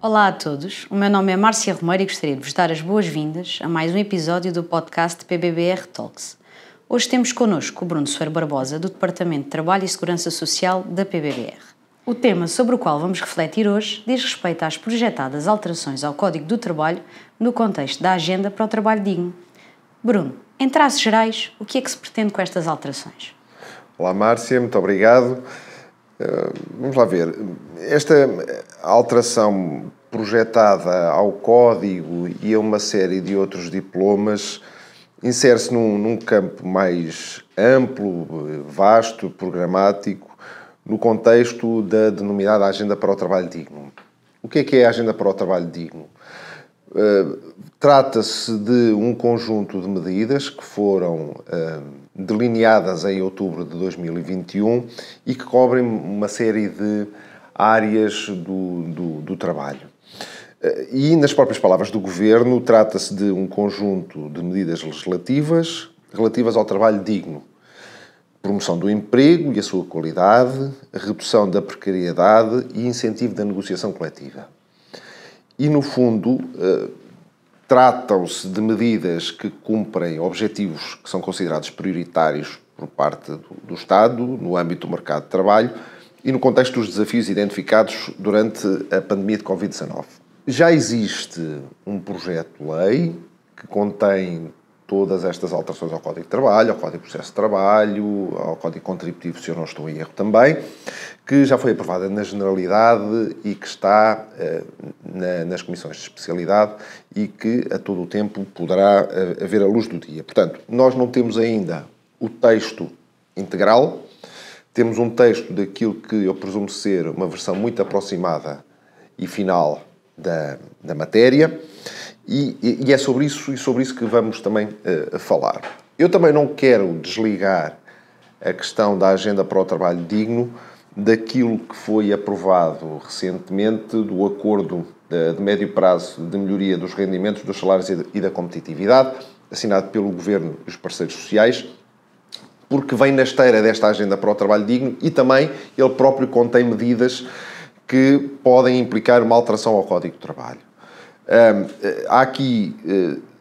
Olá a todos, o meu nome é Márcia Romeiro e gostaria de vos dar as boas-vindas a mais um episódio do podcast PBBR Talks. Hoje temos connosco o Bruno Soeiro Barbosa, do Departamento de Trabalho e Segurança Social da PBBR. O tema sobre o qual vamos refletir hoje diz respeito às projetadas alterações ao Código do Trabalho no contexto da Agenda para o Trabalho Digno. Bruno, em traços gerais, o que é que se pretende com estas alterações? Olá Márcia, muito obrigado. Vamos lá ver. Esta alteração projetada ao Código e a uma série de outros diplomas insere-se num campo mais amplo, vasto, programático, no contexto da denominada Agenda para o Trabalho Digno. O que é a Agenda para o Trabalho Digno? Trata-se de um conjunto de medidas que foram delineadas em outubro de 2021 e que cobrem uma série de áreas do trabalho. E, nas próprias palavras do Governo, trata-se de um conjunto de medidas legislativas relativas ao trabalho digno. Promoção do emprego e a sua qualidade, redução da precariedade e incentivo da negociação coletiva. E, no fundo, tratam-se de medidas que cumprem objetivos que são considerados prioritários por parte do Estado, no âmbito do mercado de trabalho e no contexto dos desafios identificados durante a pandemia de Covid-19. Já existe um projeto de lei que contém todas estas alterações ao Código de Trabalho, ao Código de Processo de Trabalho, ao Código Contributivo, se eu não estou em erro também, que já foi aprovada na Generalidade e que está nas comissões de especialidade e que a todo o tempo poderá haver a luz do dia. Portanto, nós não temos ainda o texto integral, temos um texto daquilo que eu presumo ser uma versão muito aproximada e final da matéria, e é sobre isso que vamos também falar. Eu também não quero desligar a questão da Agenda para o Trabalho Digno daquilo que foi aprovado recentemente do Acordo de Médio Prazo de Melhoria dos Rendimentos, dos Salários e da Competitividade, assinado pelo Governo e os parceiros sociais, porque vem na esteira desta Agenda para o Trabalho Digno e também ele próprio contém medidas que podem implicar uma alteração ao Código de Trabalho. Há aqui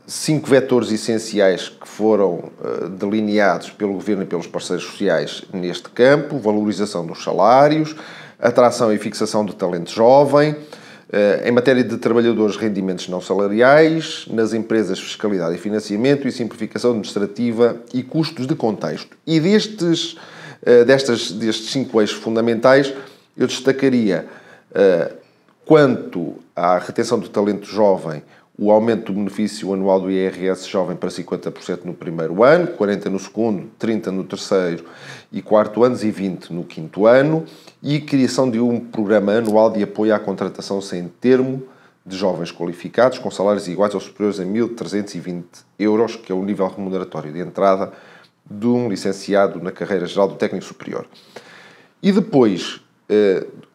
5 vetores essenciais que foram delineados pelo Governo e pelos parceiros sociais neste campo: valorização dos salários, atração e fixação do talento jovem, em matéria de trabalhadores, rendimentos não salariais, nas empresas, fiscalidade e financiamento e simplificação administrativa e custos de contexto. E destes 5 eixos fundamentais, eu destacaria, quanto à retenção do talento jovem, o aumento do benefício anual do IRS jovem para 50% no primeiro ano, 40% no segundo, 30% no terceiro e quarto anos e 20% no quinto ano, e criação de um programa anual de apoio à contratação sem termo de jovens qualificados com salários iguais ou superiores a 1.320 euros, que é o nível remuneratório de entrada de um licenciado na carreira geral do técnico superior. E depois,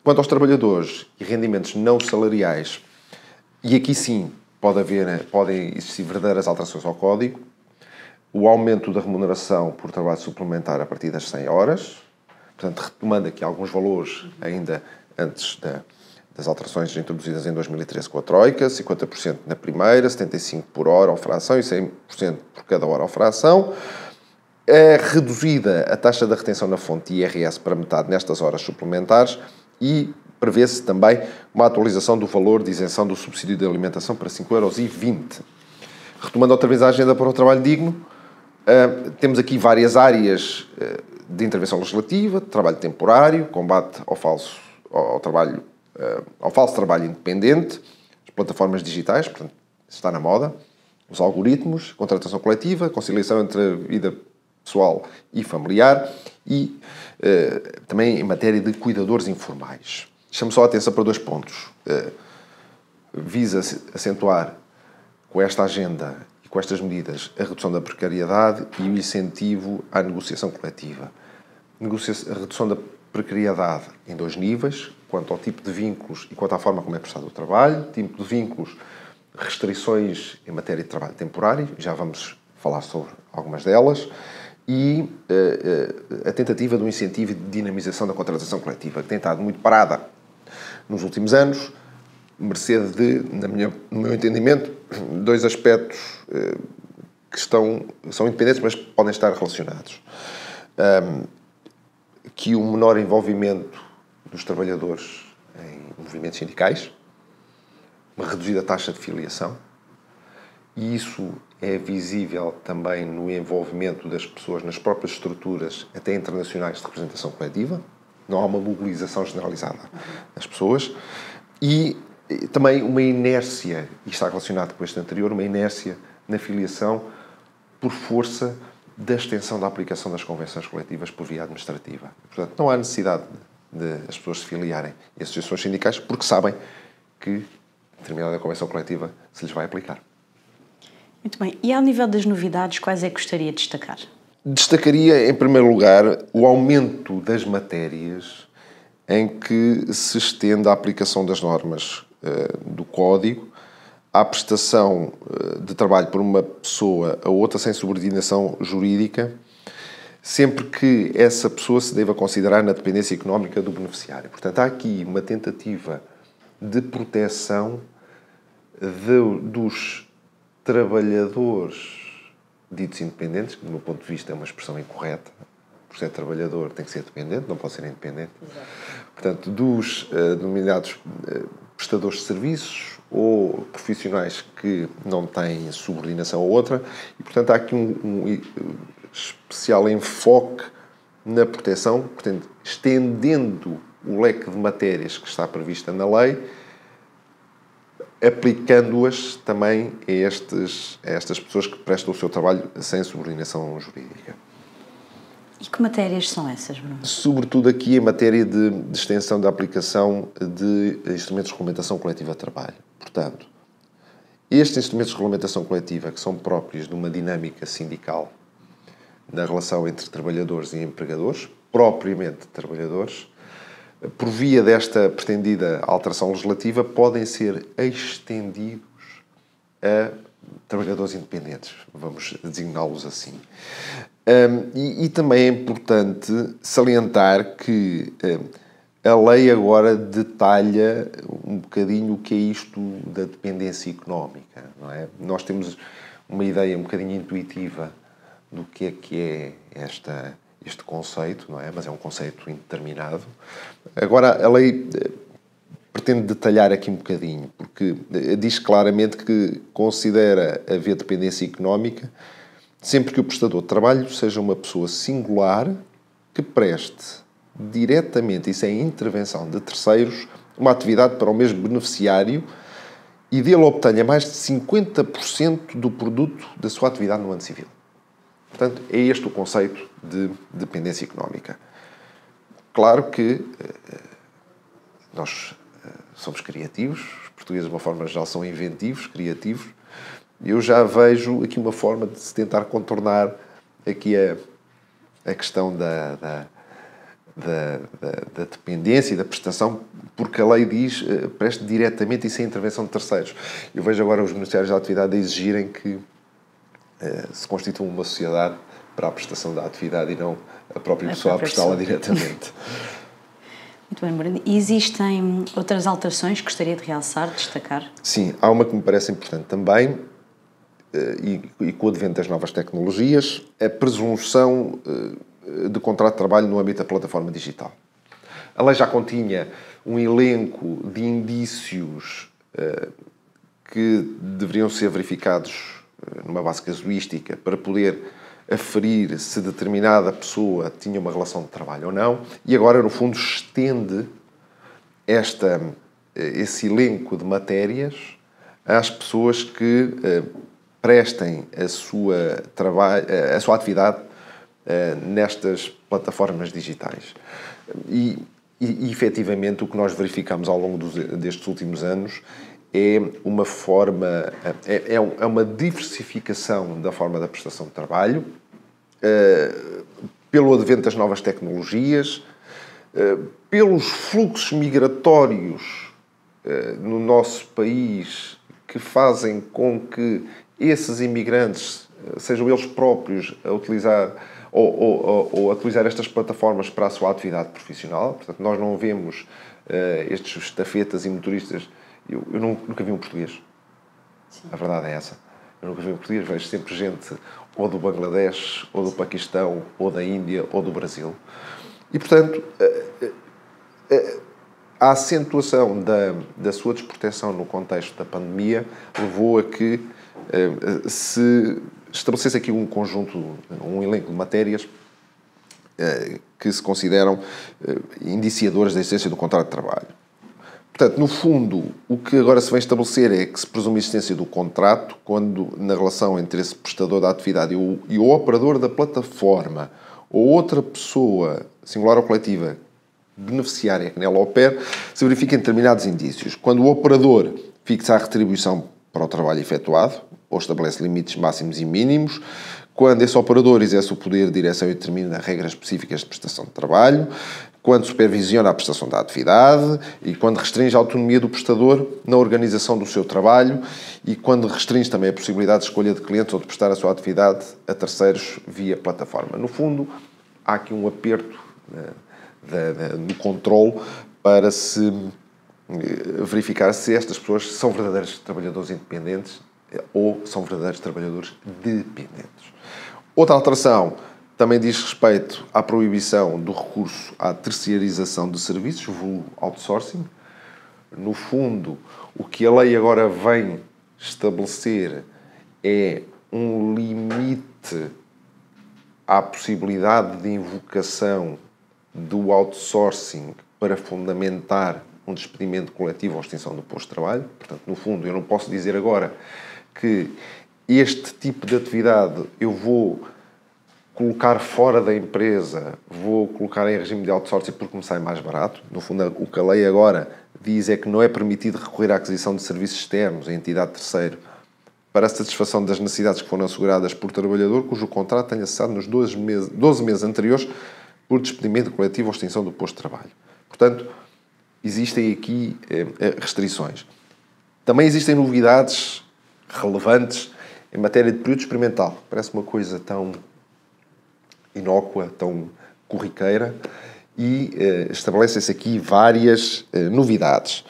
quanto aos trabalhadores e rendimentos não salariais, e aqui sim podem existir verdadeiras alterações ao Código, o aumento da remuneração por trabalho suplementar a partir das 100 horas, portanto, retomando aqui alguns valores ainda antes das alterações introduzidas em 2013 com a Troika, 50% na primeira, 75% por hora ou fração e 100% por cada hora ou fração. É reduzida a taxa da retenção na fonte IRS para metade nestas horas suplementares e prevê-se também uma atualização do valor de isenção do subsídio de alimentação para 5,20 €. Retomando outra vez a Agenda para o Trabalho Digno, temos aqui várias áreas de intervenção legislativa: trabalho temporário, combate ao falso trabalho independente, as plataformas digitais, portanto, está na moda, os algoritmos, contratação coletiva, conciliação entre a vida pessoal e familiar e também em matéria de cuidadores informais. Chamo só a atenção para 2 pontos. Visa acentuar com esta agenda e com estas medidas a redução da precariedade e o incentivo à negociação coletiva. A redução da precariedade em 2 níveis, quanto ao tipo de vínculos e quanto à forma como é prestado o trabalho. Tipo de vínculos, restrições em matéria de trabalho temporário, já vamos falar sobre algumas delas, e a tentativa do incentivo de dinamização da contratação coletiva, que tem estado muito parada nos últimos anos, mercê de, no meu entendimento, dois aspectos que são independentes, mas podem estar relacionados. Que o menor envolvimento dos trabalhadores em movimentos sindicais, uma reduzida taxa de filiação, e isso é visível também no envolvimento das pessoas nas próprias estruturas, até internacionais, de representação coletiva. Não há uma mobilização generalizada das pessoas. E também uma inércia, e está relacionado com este anterior, uma inércia na filiação por força da extensão da aplicação das convenções coletivas por via administrativa. Portanto, não há necessidade de as pessoas se filiarem a associações sindicais porque sabem que determinada convenção coletiva se lhes vai aplicar. Muito bem. E ao nível das novidades, quais é que gostaria de destacar? Destacaria, em primeiro lugar, o aumento das matérias em que se estende a aplicação das normas do Código à prestação de trabalho por uma pessoa a outra sem subordinação jurídica, sempre que essa pessoa se deva considerar na dependência económica do beneficiário. Portanto, há aqui uma tentativa de proteção dos trabalhadores ditos independentes, que do meu ponto de vista é uma expressão incorreta. Por ser trabalhador tem que ser dependente, não pode ser independente. Exato. Portanto, dos denominados prestadores de serviços ou profissionais que não têm subordinação a outra. E, portanto, há aqui um especial enfoque na proteção, portanto, estendendo o leque de matérias que está prevista na lei, aplicando-as também a estas pessoas que prestam o seu trabalho sem subordinação jurídica. E que matérias são essas, Bruno? Sobretudo aqui em matéria de extensão da aplicação de instrumentos de regulamentação coletiva de trabalho. Portanto, estes instrumentos de regulamentação coletiva, que são próprios de uma dinâmica sindical na relação entre trabalhadores e empregadores, propriamente trabalhadores, por via desta pretendida alteração legislativa, podem ser estendidos a trabalhadores independentes, vamos designá-los assim. E também é importante salientar que a lei agora detalha um bocadinho o que é isto da dependência económica, não é? Nós temos uma ideia um bocadinho intuitiva do que é este conceito, não é? Mas é um conceito indeterminado. Agora, a lei pretende detalhar aqui um bocadinho, porque diz claramente que considera haver dependência económica sempre que o prestador de trabalho seja uma pessoa singular que preste diretamente e sem intervenção de terceiros uma atividade para o mesmo beneficiário e dele obtenha mais de 50% do produto da sua atividade no ano civil. Portanto, é este o conceito de dependência económica. Claro que nós somos criativos, os portugueses, de uma forma geral, são inventivos, criativos. Eu já vejo aqui uma forma de se tentar contornar aqui a questão da dependência e da prestação, porque a lei diz preste diretamente e sem intervenção de terceiros. Eu vejo agora os beneficiários da atividade a exigirem que se constituam uma sociedade para a prestação da atividade e não a própria pessoa a prestá-la diretamente. Muito bem, Bruno. E existem outras alterações que gostaria de realçar, de destacar? Sim, há uma que me parece importante também, e com o advento das novas tecnologias, a presunção de contrato de trabalho no âmbito da plataforma digital. A lei já continha um elenco de indícios que deveriam ser verificados numa base casuística para poder aferir se determinada pessoa tinha uma relação de trabalho ou não, e agora, no fundo, estende esse elenco de matérias às pessoas que prestem a sua atividade nestas plataformas digitais. E, efetivamente, o que nós verificamos ao longo destes últimos anos é uma forma, é uma diversificação da forma da prestação de trabalho, pelo advento das novas tecnologias, pelos fluxos migratórios no nosso país que fazem com que esses imigrantes, sejam eles próprios a utilizar ou a utilizar estas plataformas para a sua atividade profissional. Portanto, nós não vemos estes estafetas e motoristas Eu nunca vi um português. Sim. A verdade é essa. Eu nunca vi um português. Vejo sempre gente ou do Bangladesh, ou do Paquistão, ou da Índia, ou do Brasil. E, portanto, a acentuação da sua desproteção no contexto da pandemia levou a que se estabelecesse aqui um conjunto, um elenco de matérias que se consideram indiciadoras da existência do contrato de trabalho. Portanto, no fundo, o que agora se vem estabelecer é que se presume a existência do contrato quando, na relação entre esse prestador da atividade e o operador da plataforma ou outra pessoa, singular ou coletiva, beneficiária que nela opera, se verifiquem determinados indícios. Quando o operador fixa a retribuição para o trabalho efetuado, ou estabelece limites máximos e mínimos, quando esse operador exerce o poder de direção e determina regras específicas de prestação de trabalho, quando supervisiona a prestação da atividade e quando restringe a autonomia do prestador na organização do seu trabalho e quando restringe também a possibilidade de escolha de clientes ou de prestar a sua atividade a terceiros via plataforma. No fundo, há aqui um aperto do controle para se verificar se estas pessoas são verdadeiros trabalhadores independentes ou são verdadeiros trabalhadores dependentes. Outra alteração também diz respeito à proibição do recurso à terceirização de serviços, vulgo outsourcing. No fundo, o que a lei agora vem estabelecer é um limite à possibilidade de invocação do outsourcing para fundamentar um despedimento coletivo ou extinção do posto de trabalho. Portanto, no fundo, eu não posso dizer agora que este tipo de atividade eu vou colocar fora da empresa, vou colocar em regime de outsourcing porque me sai mais barato. No fundo, o que a lei agora diz é que não é permitido recorrer à aquisição de serviços externos a entidade terceiro para a satisfação das necessidades que foram asseguradas por trabalhador cujo contrato tenha cessado nos 12 meses anteriores por despedimento coletivo ou extinção do posto de trabalho. Portanto, existem aqui restrições. Também existem novidades relevantes em matéria de período experimental. Parece uma coisa tão inócua, tão corriqueira, e estabelecem-se aqui várias novidades.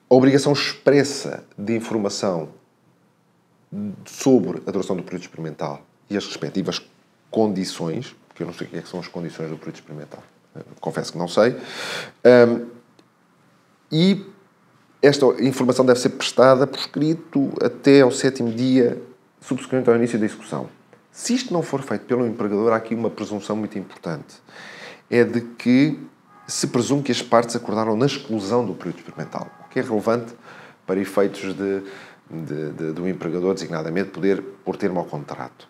A obrigação expressa de informação sobre a duração do período experimental e as respectivas condições, porque eu não sei o que são as condições do período experimental, confesso que não sei, e esta informação deve ser prestada por escrito até ao 7º dia subsequente ao início da execução. Se isto não for feito pelo empregador, há aqui uma presunção muito importante. É de que se presume que as partes acordaram na exclusão do período experimental, o que é relevante para efeitos do empregador, designadamente, poder pôr termo ao contrato.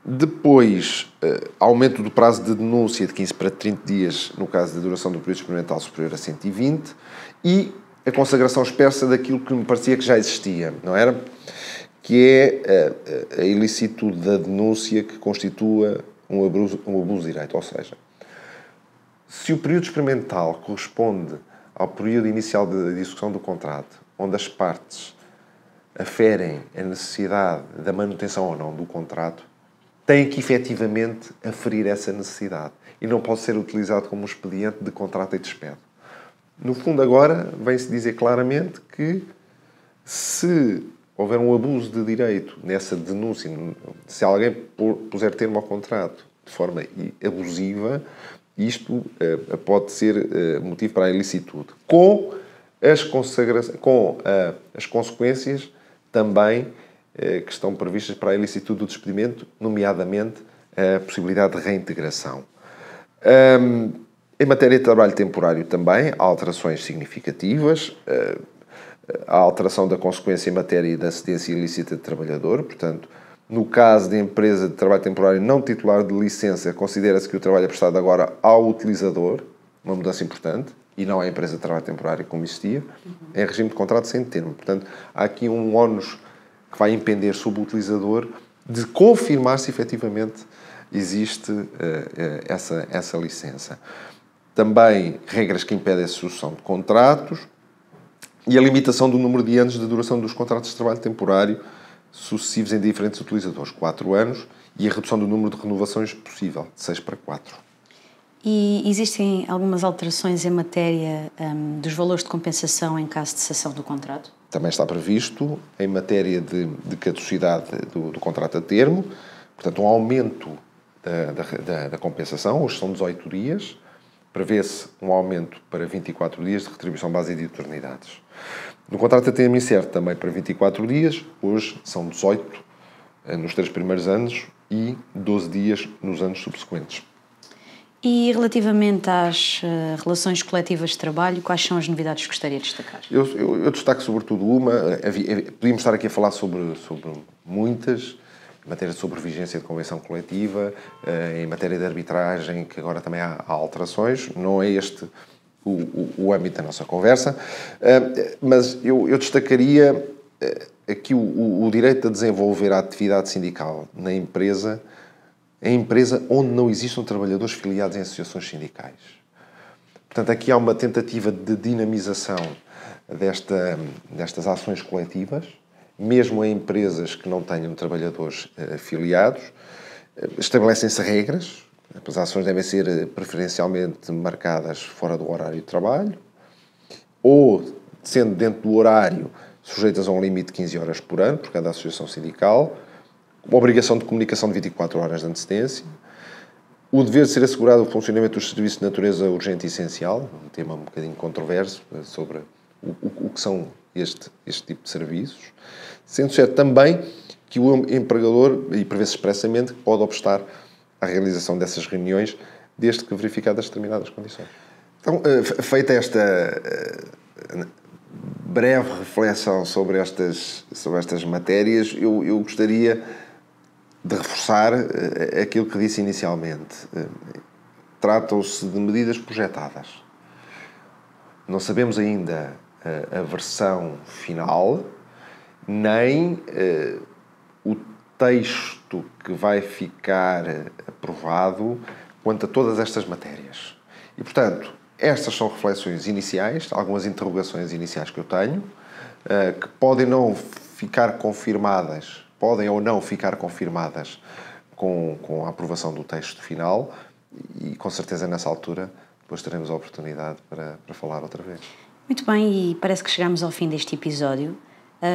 Depois, aumento do prazo de denúncia de 15 para 30 dias no caso da duração do período experimental superior a 120 e a consagração expressa daquilo que me parecia que já existia, não era? Que é a ilicitude da denúncia que constitua um abuso de direito. Ou seja, se o período experimental corresponde ao período inicial de execução do contrato, onde as partes aferem a necessidade da manutenção ou não do contrato, tem que efetivamente aferir essa necessidade e não pode ser utilizado como um expediente de contrato e despede. No fundo, agora, vem-se dizer claramente que se houver um abuso de direito nessa denúncia, se alguém puser termo ao contrato de forma abusiva, isto pode ser motivo para a ilicitude. Com as consequências também que estão previstas para a ilicitude do despedimento, nomeadamente a possibilidade de reintegração. Em matéria de trabalho temporário também, há alterações significativas. A alteração da consequência em matéria da cedência ilícita de trabalhador. Portanto, no caso de empresa de trabalho temporário não titular de licença, considera-se que o trabalho é prestado agora ao utilizador, uma mudança importante, e não à empresa de trabalho temporário como existia, em regime de contrato sem termo. Portanto, há aqui um ónus que vai impender sobre o utilizador de confirmar se efetivamente existe essa licença. Também regras que impedem a sucessão de contratos e a limitação do número de anos de duração dos contratos de trabalho temporário sucessivos em diferentes utilizadores, 4 anos, e a redução do número de renovações possível, de 6 para 4. E existem algumas alterações em matéria dos valores de compensação em caso de cessação do contrato? Também está previsto em matéria de caducidade do contrato a termo, portanto, um aumento da compensação, hoje são 18 dias, prevê-se um aumento para 24 dias de retribuição base de eternidades. No contrato a termo incerto também para 24 dias, hoje são 18 nos 3 primeiros anos e 12 dias nos anos subsequentes. E relativamente às relações coletivas de trabalho, quais são as novidades que gostaria de destacar? Eu destaco sobretudo uma, podíamos estar aqui a falar sobre muitas, em matéria de sobrevigência de convenção coletiva, em matéria de arbitragem, que agora também há alterações, não é este o âmbito da nossa conversa, mas eu destacaria aqui o direito a desenvolver a atividade sindical na empresa, a empresa onde não existam trabalhadores filiados em associações sindicais. Portanto, aqui há uma tentativa de dinamização destas ações coletivas, mesmo em empresas que não tenham trabalhadores filiados. Estabelecem-se regras, as ações devem ser preferencialmente marcadas fora do horário de trabalho, ou, sendo dentro do horário, sujeitas a um limite de 15 horas por ano, por cada associação sindical, uma obrigação de comunicação de 24 horas de antecedência, o dever de ser assegurado o funcionamento dos serviços de natureza urgente e essencial, um tema um bocadinho controverso sobre o que são este tipo de serviços, sendo certo também que o empregador, e prevê-se expressamente, pode obstar à realização dessas reuniões, desde que verificadas determinadas condições. Então, feita esta breve reflexão sobre estas matérias, eu gostaria de reforçar aquilo que disse inicialmente. Tratam-se de medidas projetadas. Não sabemos ainda a versão final, nem o texto que vai ficar aprovado quanto a todas estas matérias. E, portanto, estas são reflexões iniciais, algumas interrogações iniciais que eu tenho, que podem ou não ficar confirmadas com a aprovação do texto final e, com certeza, nessa altura, depois teremos a oportunidade para falar outra vez. Muito bem, e parece que chegamos ao fim deste episódio.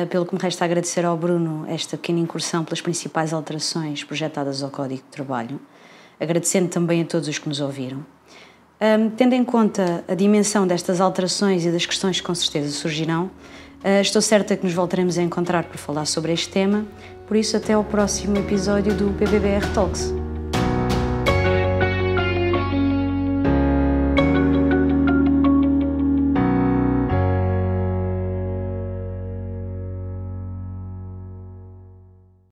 Pelo que me resta agradecer ao Bruno esta pequena incursão pelas principais alterações projetadas ao Código de Trabalho, agradecendo também a todos os que nos ouviram. Tendo em conta a dimensão destas alterações e das questões que com certeza surgirão, estou certa que nos voltaremos a encontrar para falar sobre este tema, por isso até ao próximo episódio do PBBR Talks.